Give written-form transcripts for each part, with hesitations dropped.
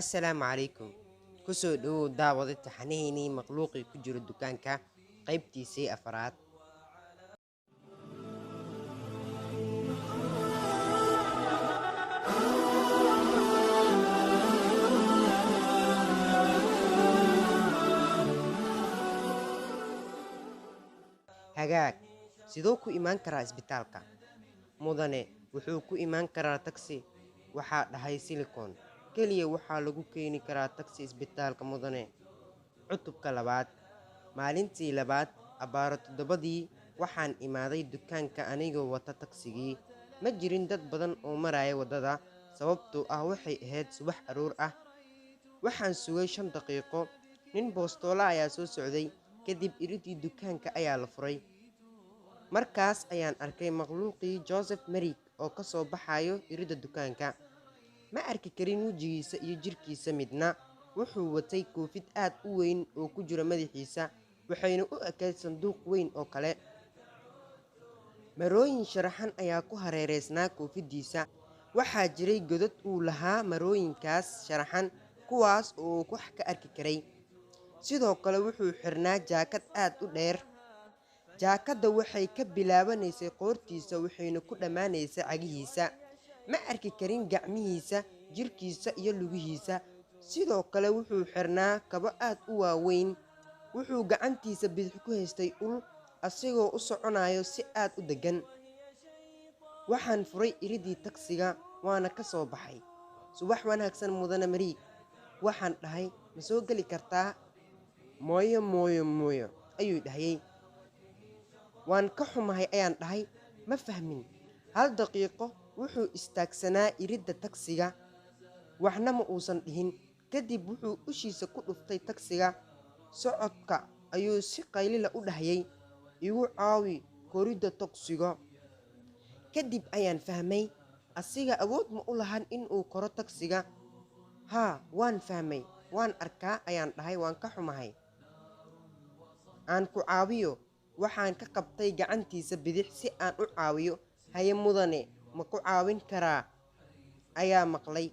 assalaamu calaykum kusoo dhowow daawada taxanaynii makhluuqii ku jira dukaanka qaybtiisii afraad. hagaag sidoo ku imaan karaa isbitaalka mudane wuxuu ku imaan karaa taksi waxaa dhahay silicon keliya waxaa lagu keeni karaa taksi isbitaalka mudane. cutubka labaad maalintii labaad abbaaro 7 waxaan imaaday dukaanka anigoo wata tagsigii. ma jirin dad badan oo maraya waddada sababtoo ah waxay ahayd subax aroor ah. waxaan sugay 5 daqiiqo. nin boostoola ayaa soo socday kadib iridii dukaanka ayaa la furay. markaas ayaan arkay makhluuqii Joseph Merrick oo ka soo baxayo iridda dukaanka. ma arki karin wejigiisa iyo jirkiisa midna. wuxuu watay koofid aad u weyn oo ku jira madaxiisa waxayna u ekayd sanduuq weyn oo kale. marooyin sharaxan ayaa ku hareereysnaa koofiddiisa. waxaa jiray godad uu lahaa marooyinkaas sharaxan kuwaas oo wax ka arki karay. sidoo kale wuxuu xirnaa jaakad aad u dheer. jaakadda waxay ka bilaabanaysay qoortiisa waxayna ku dhammaanaysay cagihiisa. ma arki karin gacmihiisa jirkiisa iyo lugihiisa. sidoo kale wuxuu xirnaa kabo aad u waaweyn. wuxuu gacantiisa bidix ku haystay ul asigoo u soconayo si aad u deggan. waxaan furay iridii tagsiga waana ka soo baxay. subax wanaagsan mudane Merrick, waxaan dhahay ma soo geli kartaa? mooyo ayuu dhahayay. waan ka xumahay ayaan dhahay. ma fahmin. 1 daqiiqo wuxuu istaagsanaa iridda tagsiga waxna ma uusan dhihin. kadib wuxuu ushiisa ku dhuftay tagsiga. socodka ayuu si qaylila u dhahayay, igu caawi koridda tagsiga. kadib ayaan fahmay asiga awood ma u lahan inuu koro tagsiga. haa waan fahmay, waan arkaa ayaan dhahay. waan ka xumahay. aan ku caawiyo. waxaan ka qabtay gacantiisa bidix si aan u caawiyo. haye mudane ma ku caawin karaa ayaa maqlay.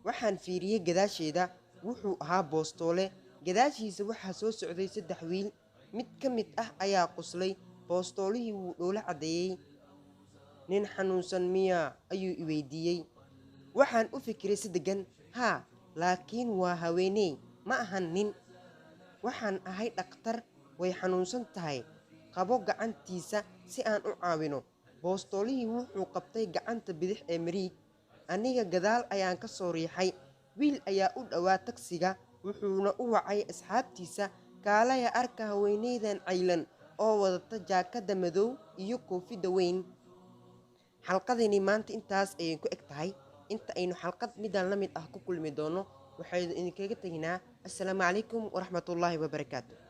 waxaan fiiriyey gadaasheeda. wuxuu ahaa boostoole. gadaashiisa waxaa soo socday 3 wiil. mid ka mid ah ayaa qoslay. boostoolihii wuu dhoola caddeeyey. nin xanuunsan miyaa ayuu i weydiiyey. waxaan u fikiray si deggan. haa laakiin waa haweeney ma ahan nin. waxaan ahay dhakhtar. way xanuunsan tahay. qabo gacantiisa si aan u caawino. boostoolihii wuxuu qabtay gacanta bidix ee Merrick. aniga gadaal ayaan ka soo riixay. wiil ayaa u dhowaa tagsiga wuxuuna u wacay asxaabtiisa, kaalaya arka haweeneydan caylan oo wadata jaakadda madow iyo koofidda weyn. xalqadani maanta intaas ayay ku eg tahay. inta aynu xalqad midaan la mid ah ku kulmi doono waxaynu idinkaga teginaa assalaamu calaykum waraxmatullaahi wabarakaatu.